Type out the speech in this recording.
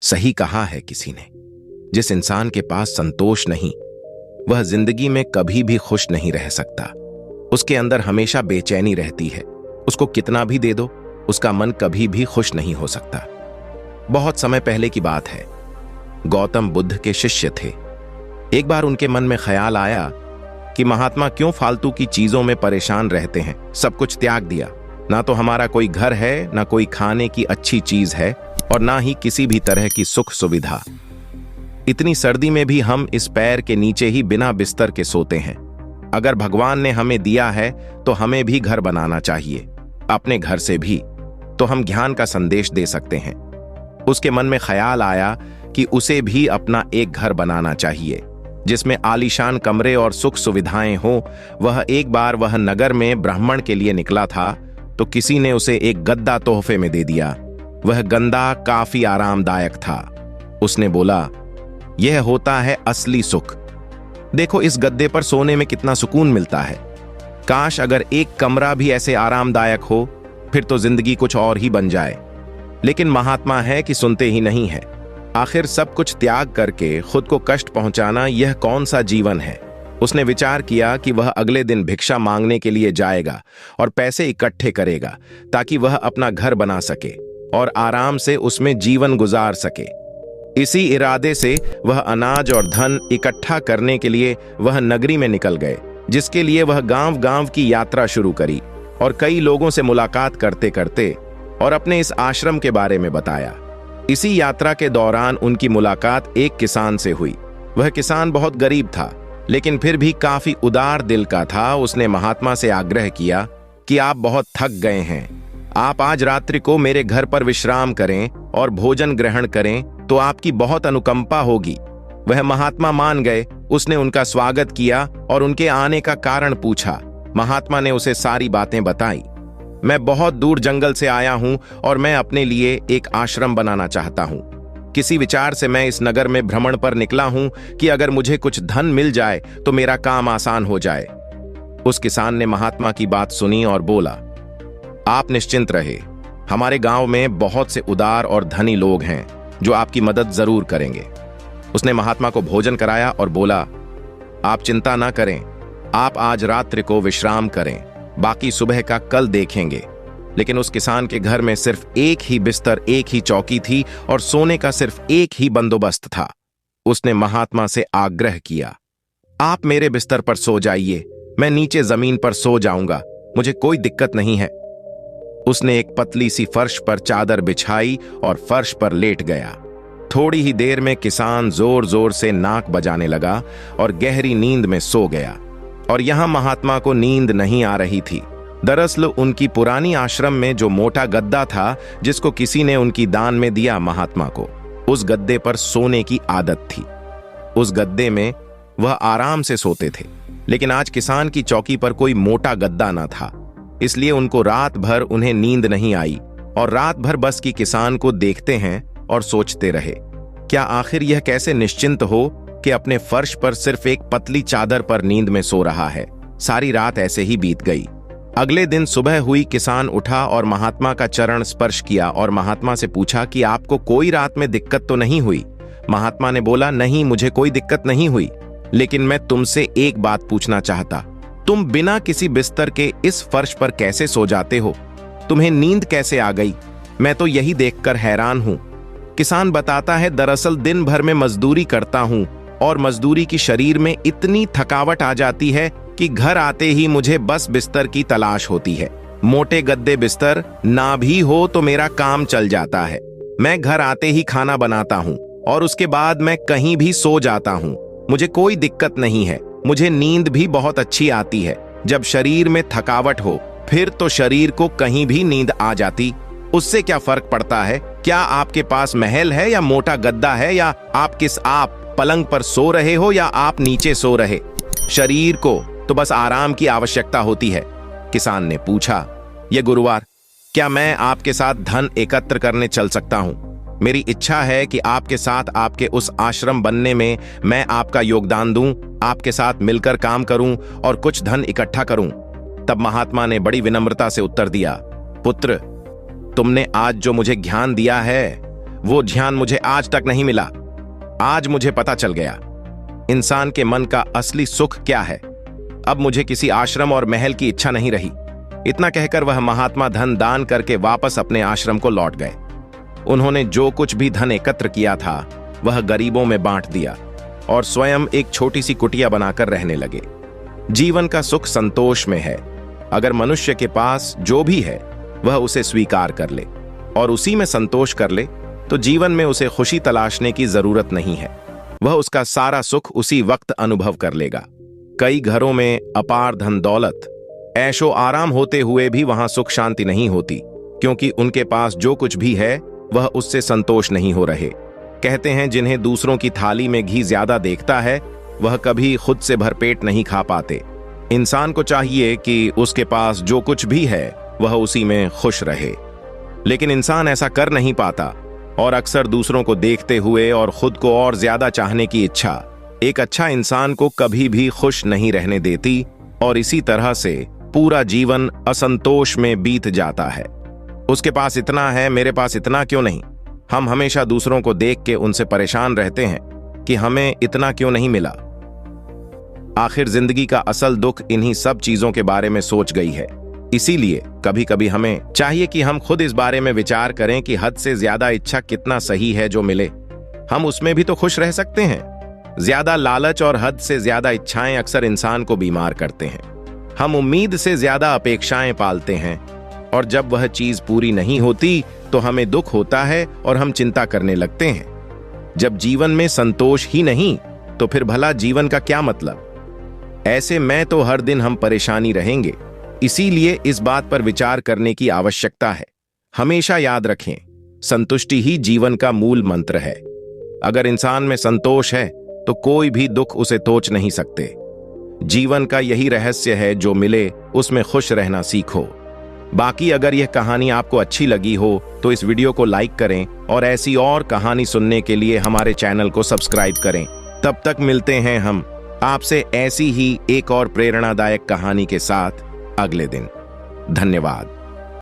सही कहा है किसी ने, जिस इंसान के पास संतोष नहीं वह जिंदगी में कभी भी खुश नहीं रह सकता। उसके अंदर हमेशा बेचैनी रहती है। उसको कितना भी दे दो उसका मन कभी भी खुश नहीं हो सकता। बहुत समय पहले की बात है। गौतम बुद्ध के शिष्य थे। एक बार उनके मन में ख्याल आया कि महात्मा क्यों फालतू की चीजों में परेशान रहते हैं। सब कुछ त्याग दिया, ना तो हमारा कोई घर है, ना कोई खाने की अच्छी चीज है और ना ही किसी भी तरह की सुख सुविधा। इतनी सर्दी में भी हम इस पैर के नीचे ही बिना बिस्तर के सोते हैं। अगर भगवान ने हमें दिया है तो हमें भी घर बनाना चाहिए, अपने घर से भी तो हम ज्ञान का संदेश दे सकते हैं। उसके मन में ख्याल आया कि उसे भी अपना एक घर बनाना चाहिए जिसमें आलीशान कमरे और सुख सुविधाएं हो। एक बार वह नगर में ब्राह्मण के लिए निकला था तो किसी ने उसे एक गद्दा तोहफे में दे दिया। वह गद्दा काफी आरामदायक था। उसने बोला, यह होता है असली सुख। देखो इस गद्दे पर सोने में कितना सुकून मिलता है। काश अगर एक कमरा भी ऐसे आरामदायक हो, फिर तो जिंदगी कुछ और ही बन जाए। लेकिन महात्मा है कि सुनते ही नहीं है। आखिर सब कुछ त्याग करके खुद को कष्ट पहुंचाना यह कौन सा जीवन है। उसने विचार किया कि वह अगले दिन भिक्षा मांगने के लिए जाएगा और पैसे इकट्ठे करेगा ताकि वह अपना घर बना सके और आराम से उसमें जीवन गुजार सके। इसी इरादे से वह अनाज और धन इकट्ठा करने के लिए वह नगरी में निकल गए, जिसके लिए वह गांव-गांव की यात्रा शुरू करी और कई लोगों से मुलाकात करते करते और अपने इस आश्रम के बारे में बताया। इसी यात्रा के दौरान उनकी मुलाकात एक किसान से हुई। वह किसान बहुत गरीब था, लेकिन फिर भी काफी उदार दिल का था। उसने महात्मा से आग्रह किया कि आप बहुत थक गए हैं, आप आज रात्रि को मेरे घर पर विश्राम करें और भोजन ग्रहण करें तो आपकी बहुत अनुकंपा होगी। वह महात्मा मान गए। उसने उनका स्वागत किया और उनके आने का कारण पूछा। महात्मा ने उसे सारी बातें बताई। मैं बहुत दूर जंगल से आया हूं और मैं अपने लिए एक आश्रम बनाना चाहता हूं। किसी विचार से मैं इस नगर में भ्रमण पर निकला हूं कि अगर मुझे कुछ धन मिल जाए तो मेरा काम आसान हो जाए। उस किसान ने महात्मा की बात सुनी और बोला, आप निश्चिंत रहे, हमारे गांव में बहुत से उदार और धनी लोग हैं जो आपकी मदद जरूर करेंगे। उसने महात्मा को भोजन कराया और बोला, आप चिंता ना करें, आप आज रात्रि को विश्राम करें, बाकी सुबह का कल देखेंगे। लेकिन उस किसान के घर में सिर्फ एक ही बिस्तर, एक ही चौकी थी और सोने का सिर्फ एक ही बंदोबस्त था। उसने महात्मा से आग्रह किया, आप मेरे बिस्तर पर सो जाइए, मैं नीचे जमीन पर सो जाऊंगा, मुझे कोई दिक्कत नहीं है। उसने एक पतली सी फर्श पर चादर बिछाई और फर्श पर लेट गया। थोड़ी ही देर में किसान जोर जोर से नाक बजाने लगा और गहरी नींद में सो गया। और यहां महात्मा को नींद नहीं आ रही थी। दरअसल उनकी पुरानी आश्रम में जो मोटा गद्दा था जिसको किसी ने उनकी दान में दिया महात्मा को, उस गद्दे पर सोने की आदत थी। उस गद्दे में वह आराम से सोते थे। लेकिन आज किसान की चौकी पर कोई मोटा गद्दा न था, इसलिए उनको रात भर उन्हें नींद नहीं आई और रात भर बस की किसान को देखते हैं और सोचते रहे, क्या आखिर यह कैसे निश्चिंत हो कि अपने फर्श पर सिर्फ एक पतली चादर पर नींद में सो रहा है। सारी रात ऐसे ही बीत गई। अगले दिन सुबह हुई, किसान उठा और महात्मा का चरण स्पर्श किया और महात्मा से पूछा कि आपको कोई रात में दिक्कत तो नहीं हुई। महात्मा ने बोला, नहीं, मुझे कोई दिक्कत नहीं हुई, लेकिन मैं तुमसे एक बात पूछना चाहता, तुम बिना किसी बिस्तर के इस फर्श पर कैसे सो जाते हो? तुम्हें नींद कैसे आ गई? मैं तो यही देखकर हैरान हूं। किसान बताता है, दरअसल दिन भर में मजदूरी करता हूं और मजदूरी की शरीर में इतनी थकावट आ जाती है कि घर आते ही मुझे बस बिस्तर की तलाश होती है। मोटे गद्दे बिस्तर ना भी हो तो मेरा काम चल जाता है। मैं घर आते ही खाना बनाता हूँ और उसके बाद मैं कहीं भी सो जाता हूँ। मुझे कोई दिक्कत नहीं है। मुझे नींद भी बहुत अच्छी आती है। जब शरीर में थकावट हो फिर तो शरीर को कहीं भी नींद आ जाती, उससे क्या फर्क पड़ता है? क्या आपके पास महल है या मोटा गद्दा है, या आप पलंग पर सो रहे हो या आप नीचे सो रहे? शरीर को तो बस आराम की आवश्यकता होती है। किसान ने पूछा, ये गुरुवार क्या मैं आपके साथ धन एकत्र करने चल सकता हूं? मेरी इच्छा है कि आपके साथ आपके उस आश्रम बनने में मैं आपका योगदान दूं, आपके साथ मिलकर काम करूं और कुछ धन इकट्ठा करूं। तब महात्मा ने बड़ी विनम्रता से उत्तर दिया, पुत्र, तुमने आज जो मुझे ज्ञान दिया है वो ध्यान मुझे आज तक नहीं मिला। आज मुझे पता चल गया इंसान के मन का असली सुख क्या है। अब मुझे किसी आश्रम और महल की इच्छा नहीं रही। इतना कहकर वह महात्मा धन दान करके वापस अपने आश्रम को लौट गए। उन्होंने जो कुछ भी धन एकत्र किया था वह गरीबों में बांट दिया और स्वयं एक छोटी सी कुटिया बनाकर रहने लगे। जीवन का सुख संतोष में है। अगर मनुष्य के पास जो भी है वह उसे स्वीकार कर ले और उसी में संतोष कर ले तो जीवन में उसे खुशी तलाशने की जरूरत नहीं है। वह उसका सारा सुख उसी वक्त अनुभव कर लेगा। कई घरों में अपार धन दौलत, ऐशो आराम होते हुए भी वहां सुख शांति नहीं होती, क्योंकि उनके पास जो कुछ भी है वह उससे संतोष नहीं हो रहे। कहते हैं जिन्हें दूसरों की थाली में घी ज्यादा देखता है वह कभी खुद से भरपेट नहीं खा पाते। इंसान को चाहिए कि उसके पास जो कुछ भी है वह उसी में खुश रहे, लेकिन इंसान ऐसा कर नहीं पाता और अक्सर दूसरों को देखते हुए और खुद को और ज्यादा चाहने की इच्छा एक अच्छा इंसान को कभी भी खुश नहीं रहने देती और इसी तरह से पूरा जीवन असंतोष में बीत जाता है। उसके पास इतना है, मेरे पास इतना क्यों नहीं। हम हमेशा दूसरों को देख के उनसे परेशान रहते हैं कि हमें इतना क्यों नहीं मिला। आखिर जिंदगी का असल दुख इन्हीं सब चीजों के बारे में सोच गई है। इसीलिए कभी कभी हमें चाहिए कि हम खुद इस बारे में विचार करें कि हद से ज्यादा इच्छा कितना सही है। जो मिले हम उसमें भी तो खुश रह सकते हैं। ज्यादा लालच और हद से ज्यादा इच्छाएं अक्सर इंसान को बीमार करते हैं। हम उम्मीद से ज्यादा अपेक्षाएं पालते हैं और जब वह चीज पूरी नहीं होती तो हमें दुख होता है और हम चिंता करने लगते हैं। जब जीवन में संतोष ही नहीं तो फिर भला जीवन का क्या मतलब। ऐसे में तो हर दिन हम परेशानी रहेंगे। इसीलिए इस बात पर विचार करने की आवश्यकता है। हमेशा याद रखें, संतुष्टि ही जीवन का मूल मंत्र है। अगर इंसान में संतोष है तो कोई भी दुख उसे तोच नहीं सकते। जीवन का यही रहस्य है, जो मिले उसमें खुश रहना सीखो। बाकी अगर यह कहानी आपको अच्छी लगी हो तो इस वीडियो को लाइक करें और ऐसी और कहानी सुनने के लिए हमारे चैनल को सब्सक्राइब करें। तब तक मिलते हैं हम आपसे ऐसी ही एक और प्रेरणादायक कहानी के साथ अगले दिन। धन्यवाद।